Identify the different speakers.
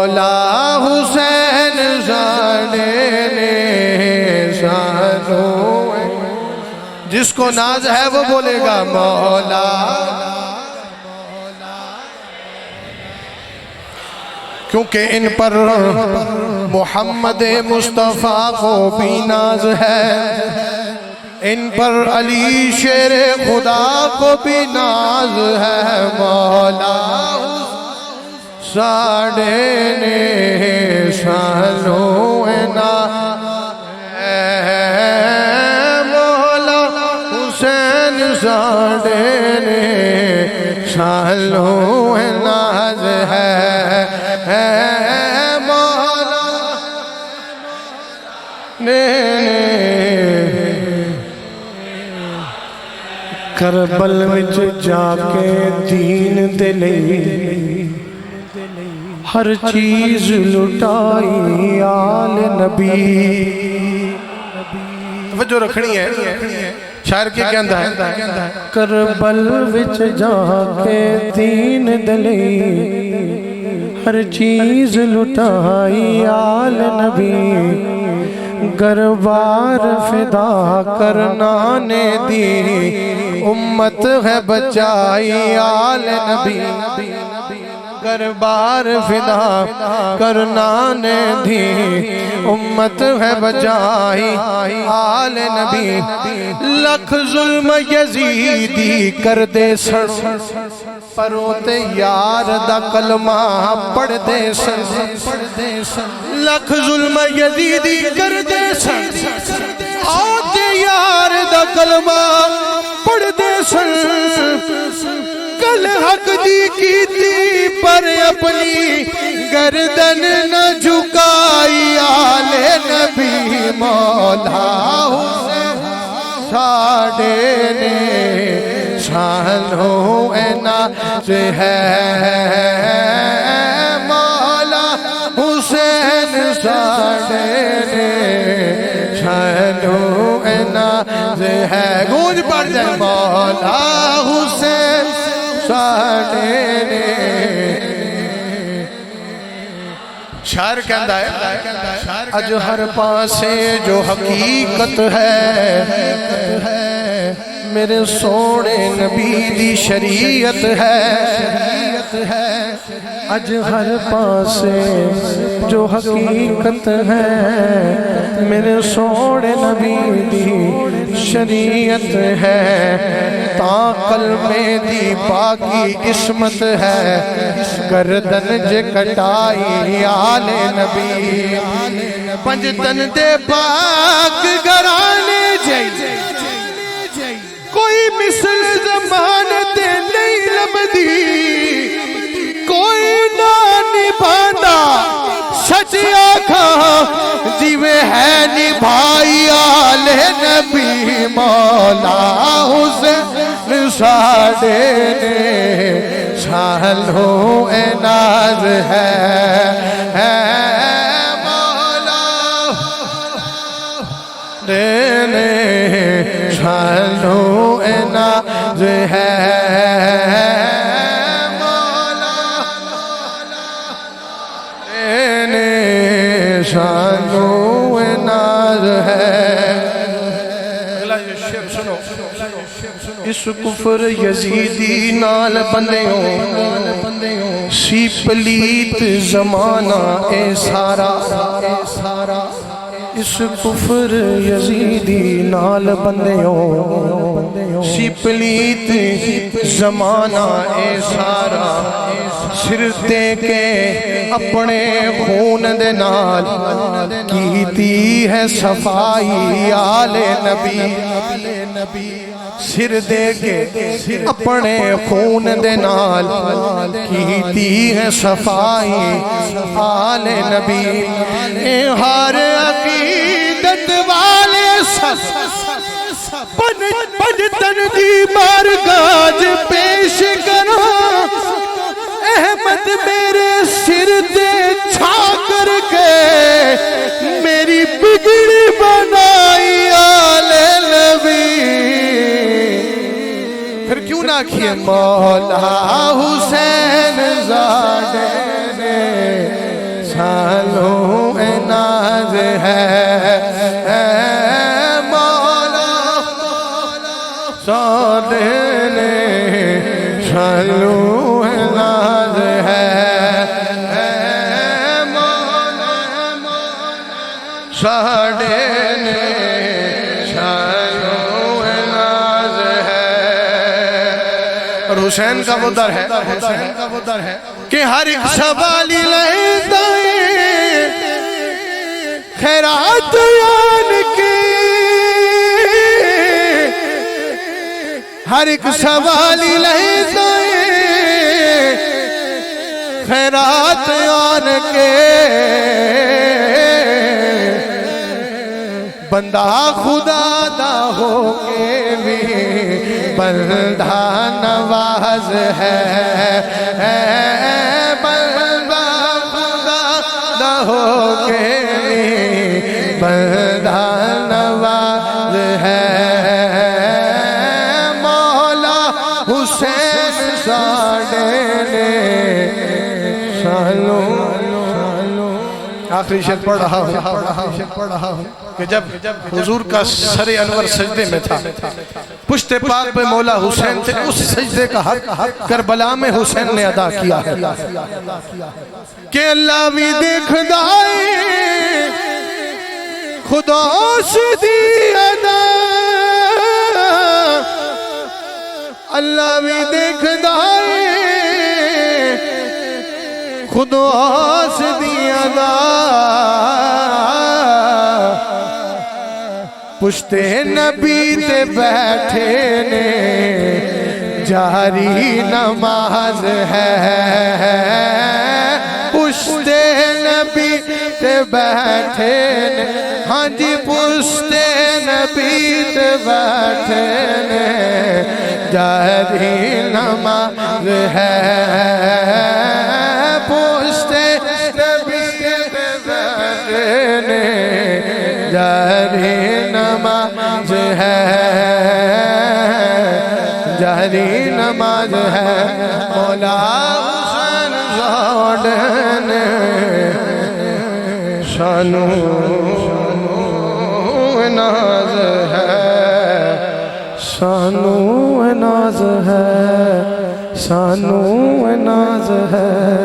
Speaker 1: مولا حسین زانے نے سانو جس کو ناز ہے وہ بولے گا مولا کیونکہ ان پر محمد مصطفیٰ کو بھی ناز ہے ان پر علی شیر خدا کو بھی ناز ہے مولا ساڑے نے سالوں مولا حسین ساڑے نے سالوں ناز ہے مولا نے کربل وچ جا کے دین دے لئی ہر چیز لٹائی آل نبی توجہ رکھنی ہے شاعر کے کہندہ ہے کربل وچ جا کے دین دے لئی ہر چیز لٹائی آل نبی گربار فدا کرنا نے دی امت ہے بچائی آل نبی گربار فدا کرنا نے دی امت ہے بچائی آل نبی لکھ ظلم یزیدی کر دے سڑ پروتے یار دا کلمہ پڑھ دے سن لکھ ظلم یزیدی کر دے سن آتے یار دا کلمہ پڑھ دے سن کل حق دی کیتی پر اپنی گردن نہ جھکائی آل نبی مولا حسین ساڑے نے سالوں ناز ہے مولا حسین ساڑے نے سالوں ناز ہے گونج پڑھ جائے مولا حسین ساڑے نے شاعر کہندہ ہے اج ہر پاسے جو حقیقت ہے میرے سونے نبی دی شریعت ہے اج ہر پاسے جو حقیقت ہے میرے سونے نبی دی شریعت ہے تا کلمے دی پاکی عصمت ہے گردن جے کٹائی آل نبی پنجتن دے پاک گرانے جائی کوئی مثل زمانت نہیں لبدی کوئی نہ نبھانا سچ آکھا جیوے ہے نبھائی آل نبی مولا حسین ساڑے نے سالوں ناز ہے مولا نے سالوں ناز ہے مولا نے سالوں ناز ہے اس کفر یزیدی نال بندیوں سی پلیت زمانہ اے سارا اس کفر یزیدی نال بندیوں سی پلیت زمانہ اے سارا سر دے کے اپنے خون دے نال کیتی ہے صفائی آل نبی سر دے کے اپنے خون دے نال کیتی ہے صفائی آل نبی ہر عقیدت والے پنجتن دی بارگاہ پیش کرو احمد میرے سر دے چھا کر کے میری بگڑی بنائی آل نبی پھر کیوں نہ کیے مولا حسین زاڑے نے سانو ناز ہے مولا سونے سانو ناز ہے مولا ساڑے حسین کا وہ در ہے کہ ہر ایک سوالی لیتا ہے خیرات یان کے ہر ایک سوالی لیتا ہے خیرات یان کے بندہ خدا دا ہو کے بھی بندہ نواز ہے بندہ خدا دا ہو کے بھی بندہ نواز ہے مولا حسین ساڑے نے سالوں آخری شعر پڑھ رہا ہوں کہ جب حضور کا سر انور سجدے میں تھا پشت پاک پہ مولا حسین تھے اس سجدے کا حق کربلا میں حسین نے ادا کیا ہے کہ اللہ بھی دیکھ دائے خدا سے دی ادا اللہ بھی دیکھ دائے خدا سے دی ادا پشتے نبی تے بیٹھے نے جاری نماز ہے پشتے نبی تے بیٹھے نے ہاں جی پشتے نبی تے بیٹھے نے جاری نماز ہے پشتے نبی تے بیٹھے نے جاری نماز ہے جاری نماز ہے مولا حسین زوڈن شانو ناز ہے شانو ناز ہے شانو ناز ہے